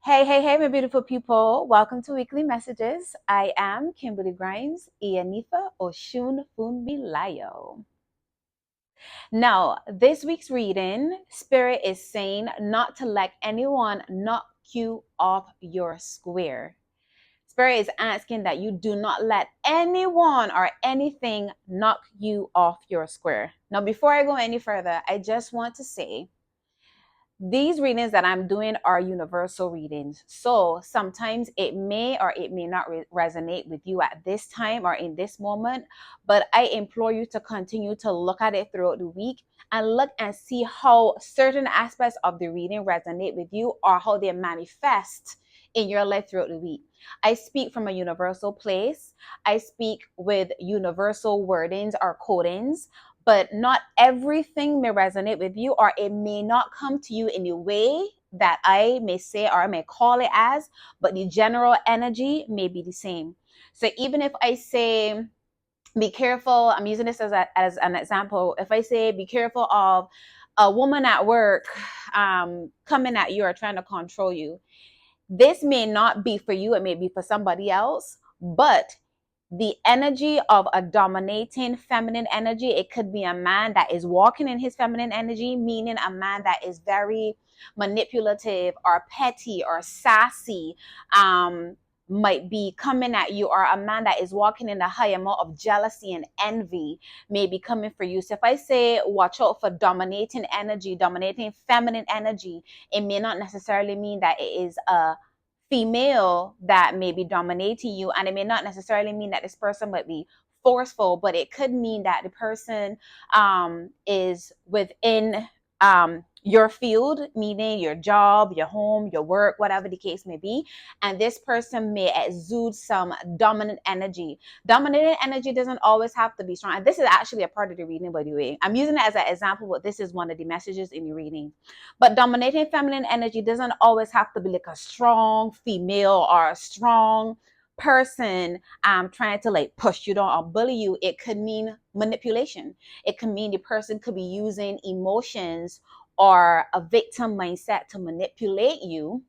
Hey, my beautiful people. Welcome to Weekly Messages. I am Kimberly Grimes, Ianifa Oshun Funmilayo. Now, this week's reading, Spirit is saying not to let anyone knock you off your square. Spirit is asking that you do not let anyone or anything knock you off your square. Now, before I go any further, I just want to say, these readings that I'm doing are universal readings. So sometimes it may or it may not resonate with you at this time or in this moment, but I implore you to continue to look at it throughout the week and look and see how certain aspects of the reading resonate with you or how they manifest in your life throughout the week. I speak from a universal place. I speak with universal wordings or codings, but not everything may resonate with you, or it may not come to you in a way that I may say or I may call it as, but the general energy may be the same. So even if I say, be careful, I'm using this as an example. If I say, be careful of a woman at work coming at you or trying to control you, this may not be for you, it may be for somebody else, but the energy of a dominating feminine energy, it could be a man that is walking in his feminine energy, meaning a man that is very manipulative or petty or sassy, might be coming at you, or a man that is walking in a high amount of jealousy and envy may be coming for you. So if I say watch out for dominating energy, dominating feminine energy, it may not necessarily mean that it is a female that may be dominating you, and it may not necessarily mean that this person might be forceful, but it could mean that the person is within your field, meaning your job, your home, your work, whatever the case may be, and this person may exude some dominant energy. Dominant energy doesn't always have to be strong, and this is actually a part of the reading, by the way. I'm using it as an example, but this is one of the messages in the reading. But dominating feminine energy doesn't always have to be like a strong female or a strong person trying to like push you down or bully you. It could mean manipulation. It could mean the person could be using emotions or a victim mindset to manipulate you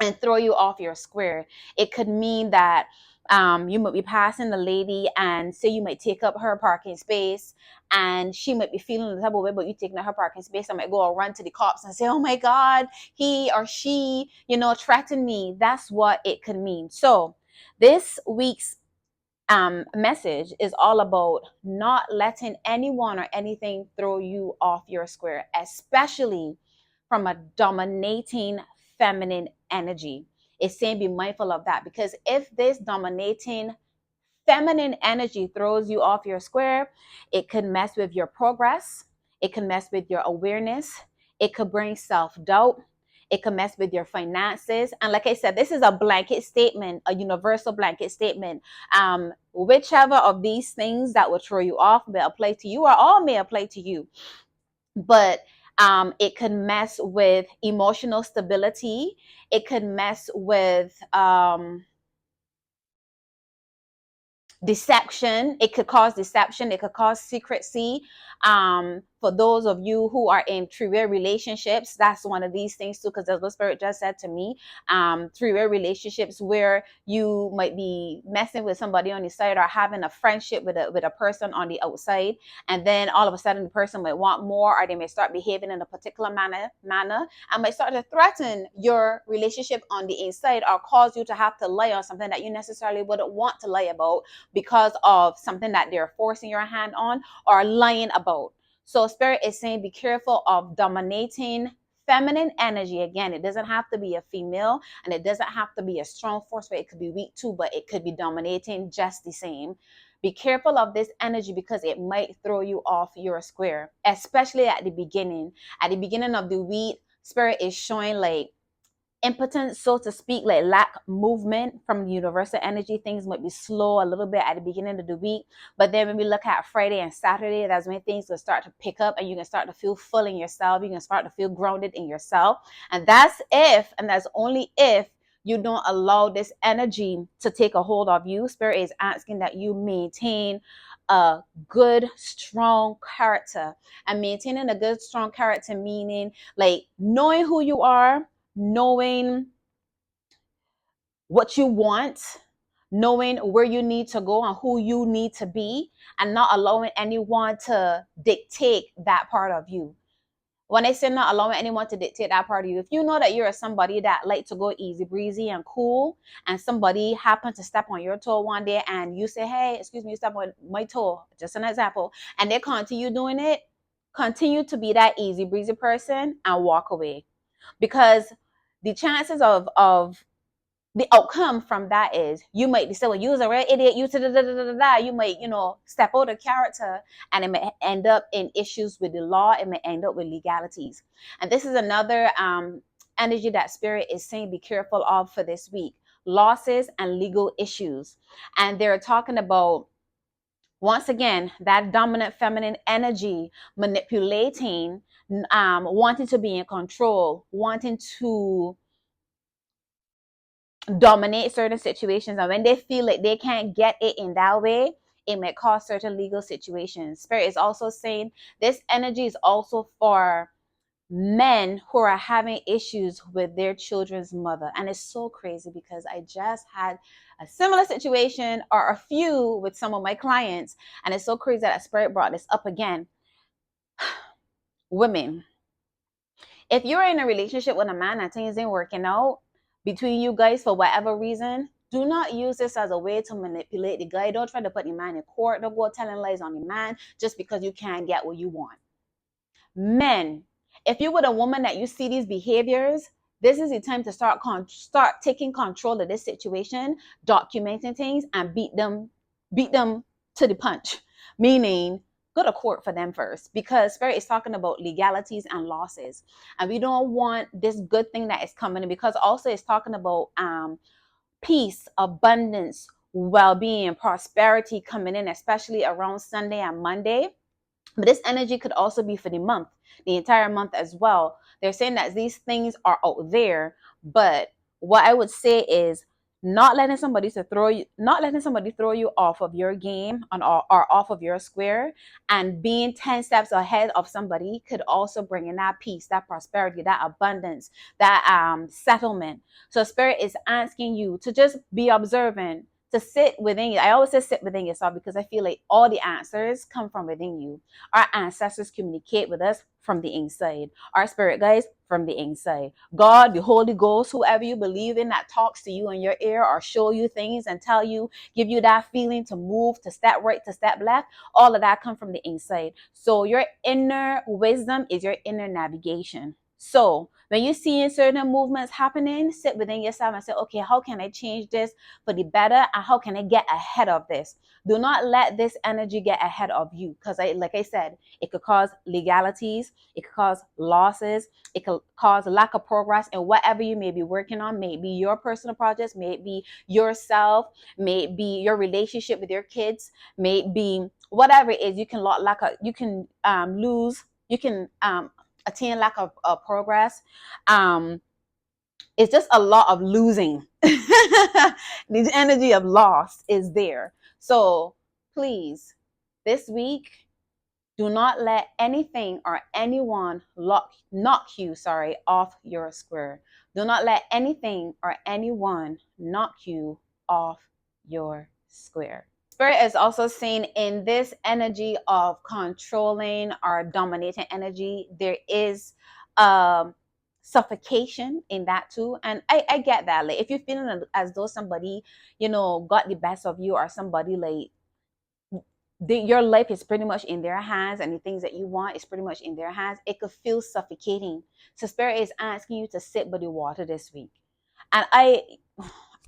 and throw you off your square. It could mean that you might be passing the lady and say you might take up her parking space, and she might be feeling the type of way about you taking up her parking space. I might go and run to the cops and say, oh my God, he or she, threatened me. That's what it could mean. So this week's message is all about not letting anyone or anything throw you off your square, especially from a dominating feminine energy. It's saying be mindful of that, because if this dominating feminine energy throws you off your square, it could mess with your progress. It can mess with your awareness. It could bring self-doubt. It can mess with your finances. And like I said, this is a blanket statement, a universal blanket statement. Whichever of these things that will throw you off may apply to you, or all may apply to you. But it can mess with emotional stability. It can mess with deception. It could cause deception. It could cause secrecy. For those of you who are in three-way relationships, that's one of these things too, because as the Spirit just said to me, three-way relationships where you might be messing with somebody on the side or having a friendship with a person on the outside, and then all of a sudden the person might want more, or they may start behaving in a particular manner and might start to threaten your relationship on the inside, or cause you to have to lie on something that you necessarily wouldn't want to lie about because of something that they're forcing your hand on or lying about. So Spirit is saying be careful of dominating feminine energy. Again, it doesn't have to be a female, and it doesn't have to be a strong force, but it could be weak too, but it could be dominating just the same. Be careful of this energy, because it might throw you off your square, especially at the beginning. At the beginning of the week, Spirit is showing like impotence, so to speak, like lack movement from the universal energy. Things might be slow a little bit at the beginning of the week, but then when we look at Friday and Saturday, that's when things will start to pick up, and you can start to feel full in yourself. You can start to feel grounded in yourself, and that's only if you don't allow this energy to take a hold of you. Spirit is asking that you maintain a good, strong character. And maintaining a good, strong character meaning like knowing who you are, knowing what you want, knowing where you need to go and who you need to be, and not allowing anyone to dictate that part of you. When I say not allowing anyone to dictate that part of you, if you know that you're somebody that like to go easy breezy and cool, and somebody happened to step on your toe one day and you say, hey, excuse me, you step on my toe, just an example, and they continue doing it, continue to be that easy breezy person and walk away. Because the chances of the outcome from that is you might be saying, well, you was a real idiot, you da, da, da, da, da. You might, step out of character, and it may end up in issues with the law. It may end up with legalities. And this is another energy that spirit is saying be careful of for this week: losses and legal issues. And they're talking about, once again, that dominant feminine energy manipulating, wanting to be in control, wanting to dominate certain situations, and when they feel like they can't get it in that way, it may cause certain legal situations. Spirit is also saying this energy is also for men who are having issues with their children's mother. And it's so crazy because I just had a similar situation, or a few, with some of my clients, and it's so crazy that spirit brought this up again. Women, if you're in a relationship with a man and things ain't working out between you guys for whatever reason, do not use this as a way to manipulate the guy. Don't try to put the man in court. Don't go telling lies on the man just because you can't get what you want. Men, if you're with a woman that you see these behaviors, this is the time to start taking control of this situation, documenting things, and beat them to the punch. Meaning, go to court for them first, because spirit is talking about legalities and losses, and we don't want this good thing that is coming in, because also it's talking about peace, abundance, well-being, prosperity coming in, especially around Sunday and Monday. But this energy could also be for the month, the entire month as well. They're saying that these things are out there, but what I would say is not letting somebody throw you off of your game or off of your square, and being 10 steps ahead of somebody could also bring in that peace, that prosperity, that abundance, that settlement. So spirit is asking you to just be observant, to sit within you. I always say sit within yourself, because I feel like all the answers come from within you. Our ancestors communicate with us from the inside. Our spirit guides from the inside. God, the Holy Ghost, whoever you believe in that talks to you in your ear or show you things and tell you, give you that feeling to move, to step right, to step left, all of that come from the inside. So your inner wisdom is your inner navigation. So when you see certain movements happening, sit within yourself and say, okay, how can I change this for the better? And how can I get ahead of this? Do not let this energy get ahead of you, because like I said, it could cause legalities, it could cause losses, it could cause lack of progress in whatever you may be working on. Maybe your personal projects, maybe yourself, maybe your relationship with your kids, maybe whatever it is. You can lose, you can attain lack of progress. It's just a lot of losing. The energy of loss is there. So please, this week, do not let anything or anyone knock you off your square. Do not let anything or anyone knock you off your square. Spirit is also saying in this energy of controlling or dominating energy, there is suffocation in that too. And I get that. Like, if you're feeling as though somebody, got the best of you, or somebody like your life is pretty much in their hands, and the things that you want is pretty much in their hands, it could feel suffocating. So spirit is asking you to sit by the water this week. And I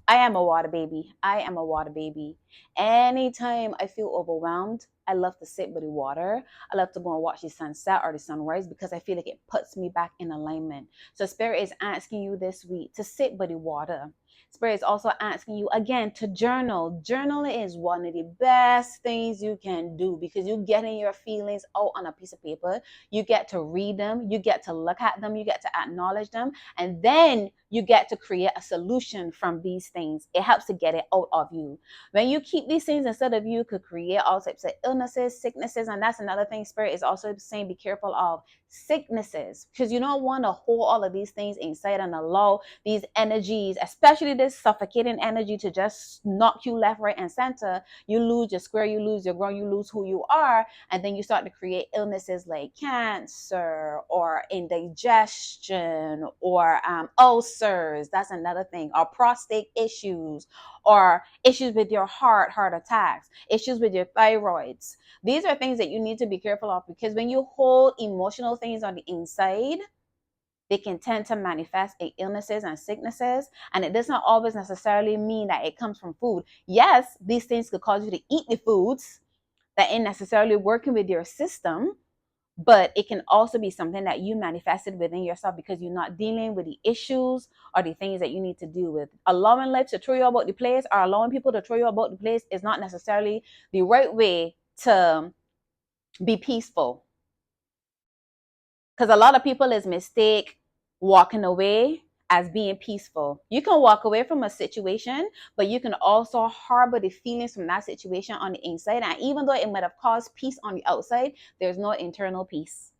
am a water baby. I am a water baby. Anytime I feel overwhelmed, I love to sit by the water. I love to go and watch the sunset or the sunrise, because I feel like it puts me back in alignment. So spirit is asking you this week to sit by the water. Spirit is also asking you again to journal. Journaling is one of the best things you can do, because you getting your feelings out on a piece of paper. You get to read them. You get to look at them. You get to acknowledge them. And then you get to create a solution from these things. It helps to get it out of you. When you keep these things inside of you, could create all types of illnesses, sicknesses. And that's another thing spirit is also saying, be careful of sicknesses, because you don't want to hold all of these things inside and allow these energies, especially especially this suffocating energy to just knock you left, right, and center, you lose your square, you lose your ground, you lose who you are, and then you start to create illnesses like cancer or indigestion or ulcers. That's another thing, or prostate issues, or issues with your heart attacks, issues with your thyroids. These are things that you need to be careful of, because when you hold emotional things on the inside, they can tend to manifest in illnesses and sicknesses. And it does not always necessarily mean that it comes from food. Yes, these things could cause you to eat the foods that ain't necessarily working with your system, but it can also be something that you manifested within yourself because you're not dealing with the issues or the things that you need to deal with. Allowing life to throw you about the place, or allowing people to throw you about the place, is not necessarily the right way to be peaceful. Because a lot of people is mistake walking away as being peaceful. You can walk away from a situation, but you can also harbor the feelings from that situation on the inside. And even though it might have caused peace on the outside, there's no internal peace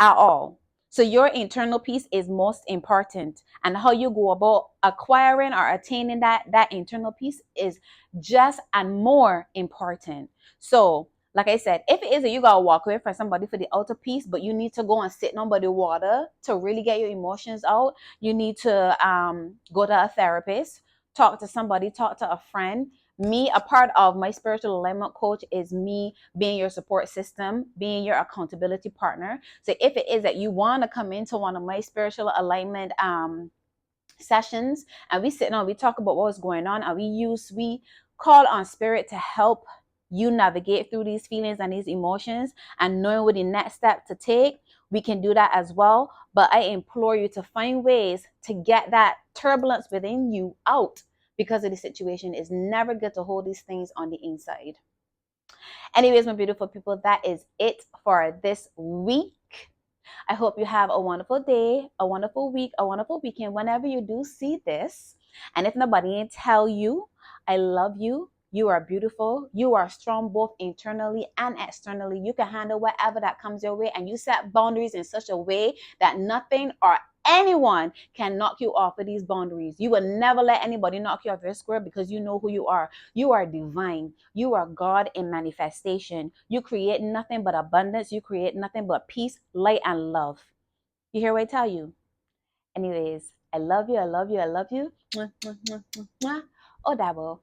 at all. So your internal peace is most important, and how you go about acquiring or attaining that internal peace is just and more important. So like I said, if it is that you gotta walk away from somebody for the outer peace, but you need to go and sit down by the water to really get your emotions out, you need to go to a therapist, talk to somebody, talk to a friend. Me, a part of my spiritual alignment coach is me being your support system, being your accountability partner. So if it is that you want to come into one of my spiritual alignment sessions, and we sit down, we talk about what's going on, and we call on spirit to help you navigate through these feelings and these emotions, and knowing what the next step to take, we can do that as well. But I implore you to find ways to get that turbulence within you out, because of the situation. Is never good to hold these things on the inside. Anyways, my beautiful people, that is it for this week. I hope you have a wonderful day, a wonderful week, a wonderful weekend whenever you do see this. And if nobody ain't tell you, I love you. You are beautiful. You are strong both internally and externally. You can handle whatever that comes your way, and you set boundaries in such a way that nothing or anyone can knock you off of these boundaries. You will never let anybody knock you off your square, because you know who you are. You are divine. You are God in manifestation. You create nothing but abundance. You create nothing but peace, light, and love. You hear what I tell you? Anyways, I love you. I love you. I love you. Mwah, mwah, mwah, mwah. Oh, Dabo.